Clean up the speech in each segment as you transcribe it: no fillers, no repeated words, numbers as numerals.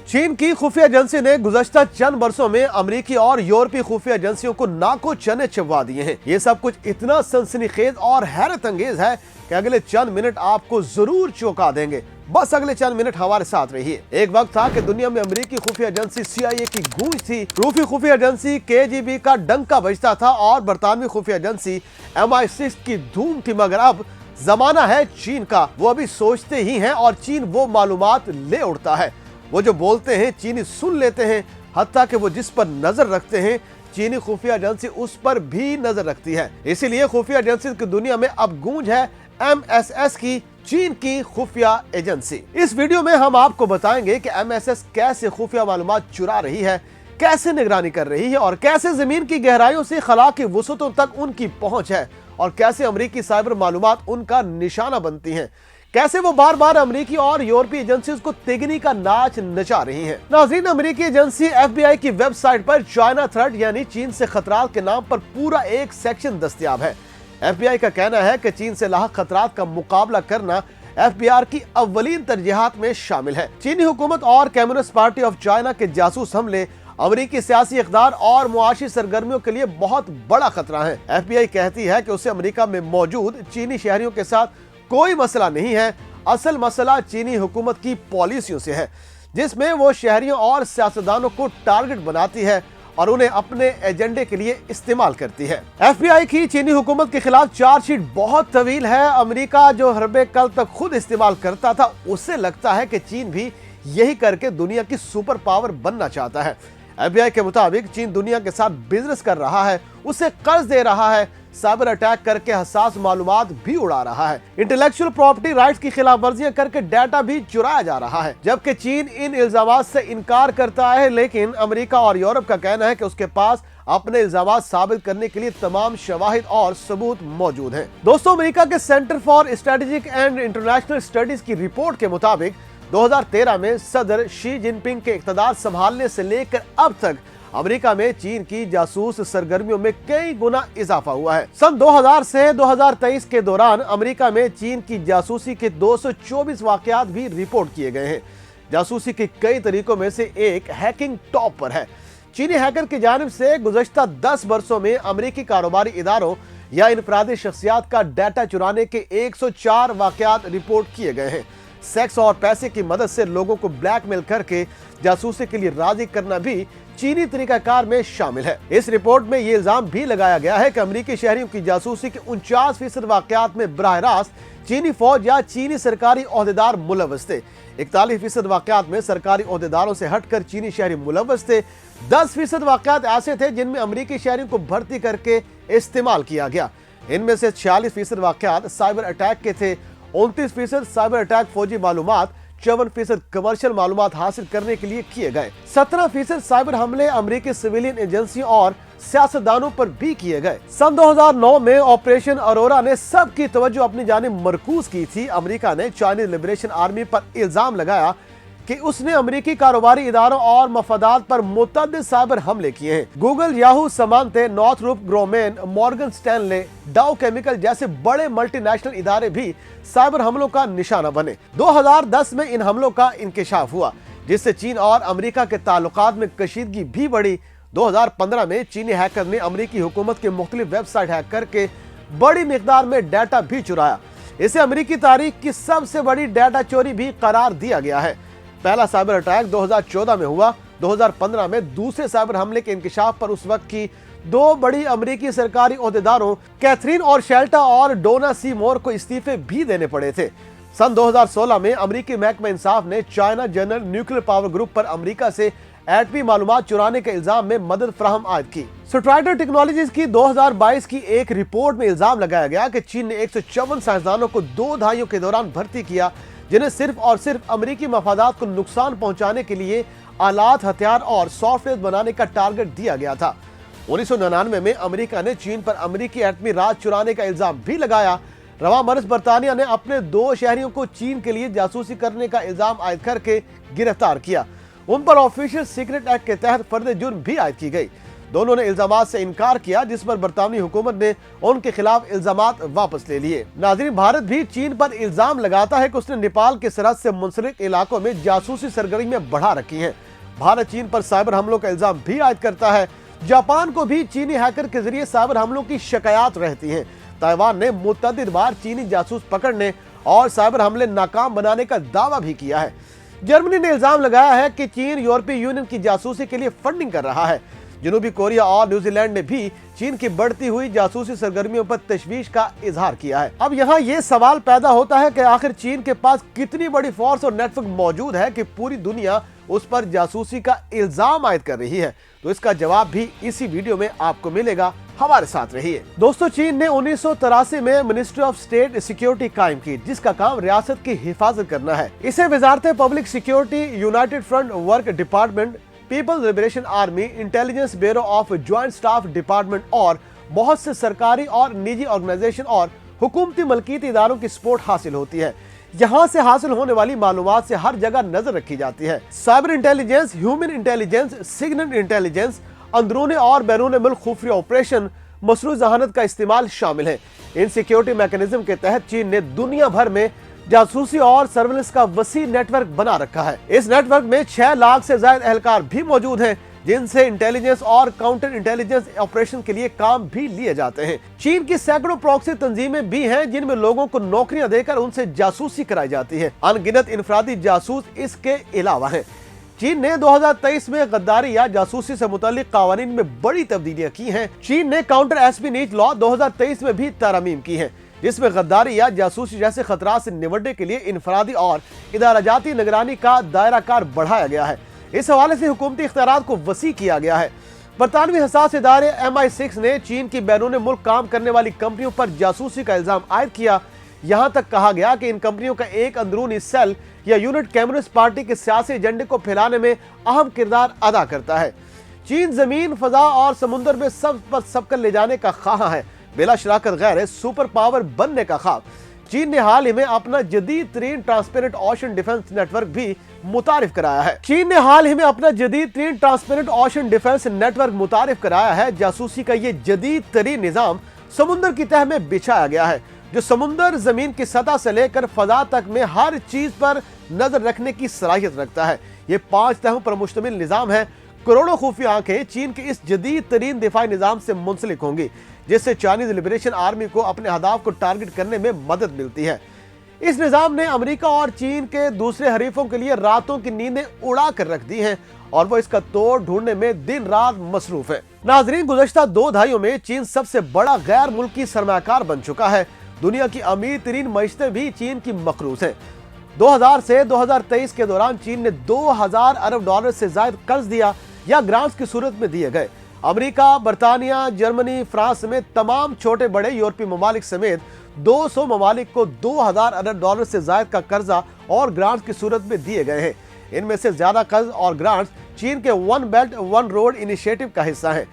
चीन की खुफिया एजेंसी ने गुज़श्ता चंद बरसों में अमेरिकी और यूरोपीय खुफिया एजेंसियों को नाको चने चबवा दिए हैं। ये सब कुछ इतना सनसनीखेज और हैरत अंगेज है कि अगले चंद मिनट आपको जरूर चौंका देंगे। बस अगले चंद मिनट हमारे साथ रहिए। एक वक्त था कि दुनिया में अमेरिकी खुफिया एजेंसी CIA की गूंज थी, रूसी खुफिया एजेंसी KGB का डंका बजता था और बरतानवी खुफिया एजेंसी MI6 की धूम थी। मगर अब जमाना है चीन का। वो अभी सोचते ही हैं और चीन वो मालूमात ले उड़ता है। वो जो बोलते हैं चीनी सुन लेते हैं, हत्ता कि वो जिस पर नजर रखते हैं चीनी खुफिया एजेंसी उस पर भी नजर रखती है। इसीलिए खुफिया एजेंसी की दुनिया में अब गूंज है MSS की, चीन की खुफिया एजेंसी। इस वीडियो में हम आपको बताएंगे कि MSS कैसे खुफिया मालूमात चुरा रही है, कैसे निगरानी कर रही है और कैसे जमीन की गहराइयों से खला की वसअतों तक उनकी पहुंच है और कैसे अमेरिकी साइबर मालूमात उनका निशाना बनती हैं। कैसे वो बार बार अमेरिकी और यूरोपीय एजेंसीज को तिगनी का नाच नचा रही हैं। नाज़रीन, अमेरिकी एजेंसी FBI की वेबसाइट पर चाइना थ्रेट यानी चीन से खतरात के नाम पर पूरा एक सेक्शन दस्तयाब है। FBI का कहना है कि चीन से लाहक खतरात का मुकाबला करना FBR की अव्वलीन तरजीहात में शामिल है। चीनी हुकूमत और कम्युनिस्ट पार्टी ऑफ चाइना के जासूस हमले अमेरिकी सियासी इक़दार और मुआशी सरगर्मियों के लिए बहुत बड़ा खतरा है। FBI कहती है कि उसे अमेरिका में मौजूद चीनी शहरियों के साथ कोई मसला नहीं है, असल मसला चीनी हुकूमत की पॉलिसियों से है, जिसमें वो शहरियों और सियासतदानों को टारगेट बनाती है और उन्हें अपने एजेंडे के लिए इस्तेमाल करती है। FBI की चीनी हुकूमत के खिलाफ चार्जशीट बहुत तवील है। अमेरिका जो हरबे कल तक खुद इस्तेमाल करता था, उससे लगता है कि चीन भी यही करके दुनिया की सुपर पावर बनना चाहता है। FBI के मुताबिक चीन दुनिया के साथ बिजनेस कर रहा है, उसे कर्ज दे रहा है, साइबर अटैक करके हसास मालूमात भी उड़ा रहा है, इंटेलेक्चुअल प्रॉपर्टी राइट्स की खिलाफ वर्जियां करके डाटा भी चुराया जा रहा है। जबकि चीन इन इल्जामात से इनकार करता है, लेकिन अमेरिका और यूरोप का कहना है कि उसके पास अपने इल्जामात साबित करने के लिए तमाम शवाहिद और सबूत मौजूद हैं। दोस्तों, अमेरिका के centre for strategic and international studies की रिपोर्ट के मुताबिक 2013 में सदर शी जिनपिंग के इक़्तिदार संभालने से लेकर अब तक अमेरिका में चीन की जासूस सरगर्मियों में कई गुना इजाफा हुआ है। सन 2000 से 2023 के दौरान अमेरिका में चीन की जासूसी के 224 वाकयात भी रिपोर्ट किए गए हैं। जासूसी के कई तरीकों में से एक हैकिंग टॉप पर है। चीनी हैकर की जानिब से गुज़श्ता 10 वर्षों में अमेरिकी कारोबारी इदारों या इनफरादी शख्सियात का डाटा चुराने के 104 वाकयात रिपोर्ट किए गए हैं। सेक्स और पैसे की मदद से लोगों को ब्लैकमेल करके जासूसी के लिए राजी करना भी चीनी तरीकाकार में शामिल है। इस रिपोर्ट में ये इल्जाम भी लगाया गया है कि अमेरिकी शहरियों की जासूसी के 49% वाकयात में बराह रास्त चीनी फौज या चीनी सरकारी ओहदेदार मुलव्वस थे। 41% वाकयात में सरकारी ओहदेदारों से हटकर चीनी शहरी मुलव्वस थे। 10% वाकयात ऐसे थे जिनमें अमेरिकी शहरियों को भर्ती करके इस्तेमाल किया गया। इनमें से 46% वाकयात साइबर अटैक के थे। 29% साइबर अटैक फौजी मालूमात, 54% कमर्शियल मालूमात हासिल करने के लिए किए गए। 17% साइबर हमले अमेरिकी सिविलियन एजेंसियों और सियासतदानों पर भी किए गए। सन 2009 में ऑपरेशन अरोरा ने सबकी तवज्जो अपनी जानिब मरकूज की थी। अमेरिका ने चाइनीज लिबरेशन आर्मी पर इल्जाम लगाया कि उसने अमेरिकी कारोबारी इदारों और मफादात पर मुतअद्दिद साइबर हमले किए हैं। गूगल, याहू, समांते, नॉर्थरूप ग्रोमेन, मॉर्गन स्टैनले, डाउ केमिकल जैसे बड़े मल्टीनेशनल इदारे भी साइबर हमलों का निशाना बने। 2010 में इन हमलों का इंकशाफ हुआ, जिससे चीन और अमेरिका के ताल्लुकात में कशीदगी भी बढ़ी। 2015 में चीनी हैकर ने अमेरिकी हुकूमत की मुख्तलिफ वेबसाइट हैक करके बड़ी मिकदार में डाटा भी चुराया। इसे अमेरिकी तारीख की सबसे बड़ी डाटा चोरी भी करार दिया गया है। पहला साइबर अटैक 2014 में हुआ। 2015 में दूसरे साइबर हमले के इंकशाफ पर उस वक्त की दो बड़ी अमेरिकी सरकारी ओहदेदारों कैथरीन और शेल्टा और डोना सी मोर को इस्तीफे भी देने पड़े थे। सन 2016 में अमेरिकी महकमा इंसाफ ने China general nuclear power group पर अमेरिका से एटमी मालूमात चुराने के इल्जाम में मदद फराहम आयद की। स्ट्राइडर टेक्नोलॉजीज की 2022 की एक रिपोर्ट में इल्जाम लगाया गया कि चीन ने 154 साइंसदानों को 2 दहाइयों के दौरान भर्ती किया, जिन्हें सिर्फ और सिर्फ अमेरिकी मफादात को नुकसान पहुंचाने के लिए आलात, हथियार और सॉफ्टवेयर बनाने का टारगेट दिया गया था। 1999 में अमेरिका ने चीन पर अमेरिकी एटमी राज चुराने का इल्जाम भी लगाया। रवा बरस बरतानिया ने अपने 2 शहरियों को चीन के लिए जासूसी करने का इल्जाम आयद करके गिरफ्तार किया। उन पर ऑफिशियल सीक्रेट एक्ट के तहत फर्द जुर्म भी आयद की गई। दोनों ने इल्जामात से इनकार किया, जिस पर बरतानवी हुकूमत ने उनके खिलाफ इल्जामात वापस ले लिए। नाज़रीन, भारत भी चीन पर इल्जाम लगाता है कि उसने नेपाल के सरहद से मुंसलिक इलाकों में जासूसी सरगर्मियां बढ़ा रखी हैं। भारत चीन पर साइबर हमलों का इल्जाम भी आयद करता है। जापान को भी चीनी हैकर के जरिए साइबर हमलों की शिकायत रहती है। ताइवान ने मुतअद्दिद बार चीनी जासूस पकड़ने और साइबर हमले नाकाम बनाने का दावा भी किया है। जर्मनी ने इल्जाम लगाया है कि चीन यूरोपीय यूनियन की जासूसी के लिए फंडिंग कर रहा है। जनूबी कोरिया और न्यूजीलैंड ने भी चीन की बढ़ती हुई जासूसी सरगर्मियों पर तशवीश का इजहार किया है। अब यहाँ ये सवाल पैदा होता है कि आखिर चीन के पास कितनी बड़ी फोर्स और नेटवर्क मौजूद है कि पूरी दुनिया उस पर जासूसी का इल्जाम आयद कर रही है। तो इसका जवाब भी इसी वीडियो में आपको मिलेगा, हमारे साथ रहिए। दोस्तों, चीन ने 1983 में मिनिस्ट्री ऑफ स्टेट सिक्योरिटी कायम की, जिसका काम रियासत की हिफाजत करना है। इसे वजारत public security, united front work department, people's liberation army, intelligence bureau of joint staff department और बहुत से सरकारी और निजी ऑर्गेनाइजेशन और हुकूमती मलकीती इदारों की सपोर्ट हासिल होती है। यहाँ से हासिल होने वाली मालूमात से हर जगह नजर रखी जाती है। Cyber intelligence, human intelligence, signal intelligence, अंदरूनी और बैरून मुल्क खुफिया ऑपरेशन, मसनूई ज़हानत का इस्तेमाल शामिल है। इन सिक्योरिटी मैकेनिज्म के तहत चीन ने दुनिया भर में जासूसी और सर्विलेंस का वसी नेटवर्क बना रखा है। इस नेटवर्क में 6 लाख से ज्यादा एहलकार भी मौजूद हैं, जिनसे इंटेलिजेंस और काउंटर इंटेलिजेंस ऑपरेशन के लिए काम भी लिए जाते हैं। चीन की सैकड़ों प्रॉक्सी तंजीमें भी हैं, जिनमें लोगों को नौकरियां देकर उनसे जासूसी कराई जाती है। अनगिनत इनफरादी जासूस इसके अलावा हैं। चीन ने 2023 में गद्दारी या जासूसी से मुतालिक कानून में बड़ी तब्दीलियां की हैं। चीन ने काउंटर एस्पिनेज लॉ 2023 में भी तरमीम की है, जिसमें गद्दारी या जासूसी जैसे खतरात से निपटने के लिए इनफरादी और इदाराजाती निगरानी का दायरा कार बढ़ाया गया है। इस हवाले से हुकूमती इख्तियारात को वसी किया गया है। बरतानवी हसास इदारे MI6 ने चीन की बैरून मुल्क काम करने वाली कंपनियों पर जासूसी का इल्जाम आयद किया। यहाँ तक कहा गया कि इन कंपनियों का एक अंदरूनी सेल या यूनिट कम्युनिस्ट पार्टी के सियासी एजेंडे को फैलाने में अहम किरदार अदा करता है। चीन जमीन, फजा और समुद्र में सब पर सबकर ले जाने का ख्वाह है, बिला शराकत गैर सुपर पावर बनने का ख्वाब। चीन ने हाल ही में अपना जदीद तरीन ट्रांसपेरेंट ओशन डिफेंस नेटवर्क भी मुतारिफ कराया है। चीन ने हाल ही में अपना जदीद तरीन ट्रांसपेरेंट ओशन डिफेंस नेटवर्क मुतारिफ कराया है। जासूसी का ये जदीद तरीन निजाम समुद्र की तह में बिछाया गया है, जो समुद्र, जमीन की सतह से लेकर फजा तक में हर चीज पर नजर रखने की सलाहियत रखता है। ये 5 तहों पर मुश्तमिल निजाम है। करोड़ों खुफिया आंखें चीन के इस जदीद तरीन दिफाई निजाम से मुंसलिक होंगी, जिससे चाइनीज लिबरेशन आर्मी को अपने अहदाफ को टारगेट करने में मदद मिलती है। इस निजाम ने अमेरिका और चीन के दूसरे हरीफों के लिए रातों की नींदें उड़ा कर रख दी हैं और वो इसका तोड़ ढूंढने में दिन रात मसरूफ है। नाजरीन, गुज़श्ता 2 दहाइयों में चीन सबसे बड़ा गैर मुल्की सरमायाकार बन चुका है। दुनिया की अमीर तरीन मईशतें भी चीन की मकरूज हैं। 2000 से 2023 के दौरान चीन ने 2000 अरब डॉलर से ज्यादा कर्ज दिया या ग्रांट्स की सूरत में दिए गए। अमेरिका, बरतानिया, जर्मनी, फ्रांस समेत तमाम छोटे बड़े यूरोपीय ममालिक समेत 200 ममालिक को 2000 अरब डॉलर से ज्यादा का कर्जा और ग्रांट्स की सूरत में दिए गए हैं। इनमें से ज्यादा कर्ज और ग्रांट्स चीन के one belt one road initiative का हिस्सा है।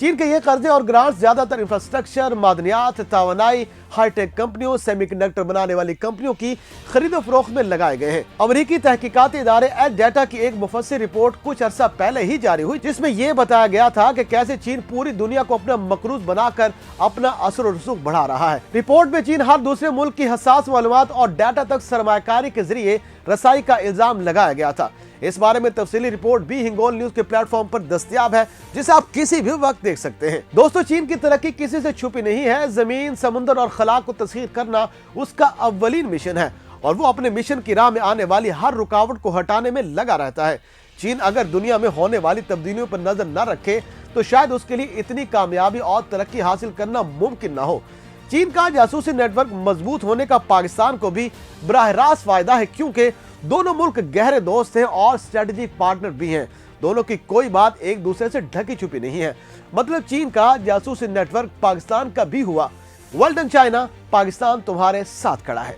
चीन के ये कर्जे और ग्रांट्स ज्यादातर इंफ्रास्ट्रक्चर, मादनियात, तवानाई, हाईटेक कंपनियों, सेमीकंडक्टर बनाने वाली कंपनियों की खरीदो फरोख्त में लगाए गए हैं। अमेरिकी तहकीकाती इदारे एड डाटा की एक मुफस्सिल रिपोर्ट कुछ अरसा पहले ही जारी हुई, जिसमें यह बताया गया था कि कैसे चीन पूरी दुनिया को अपना मकरूज बनाकर अपना असर और रसूख बढ़ा रहा है। रिपोर्ट में चीन हर दूसरे मुल्क की हसास मालूमात और डाटा तक सरमायाकारी के जरिए रसाई का इल्जाम लगाया गया था। इस बारे में तफसीली रिपोर्ट भी हिंगोल न्यूज के प्लेटफॉर्म पर दस्तयाब है, जिसे आप किसी भी वक्त देख सकते हैं। दोस्तों, चीन की तरक्की किसी से छुपी नहीं है। जमीन, समुद्र और खला को तस्खीर करना उसका अव्वलीन मिशन है और वो अपने मिशन की राह में आने वाली हर रुकावट को हटाने में लगा रहता है। चीन अगर दुनिया में होने वाली तब्दीलियों पर नजर न रखे तो शायद उसके लिए इतनी कामयाबी और तरक्की हासिल करना मुमकिन न हो। चीन का जासूसी नेटवर्क मजबूत होने का पाकिस्तान को भी बराह रास्त फायदा है, क्योंकि दोनों मुल्क गहरे दोस्त हैं और स्ट्रेटेजिक पार्टनर भी हैं। दोनों की कोई बात एक दूसरे से ढकी छुपी नहीं है। मतलब चीन का जासूसी नेटवर्क पाकिस्तान का भी हुआ। वेल डन चाइना, पाकिस्तान तुम्हारे साथ खड़ा है।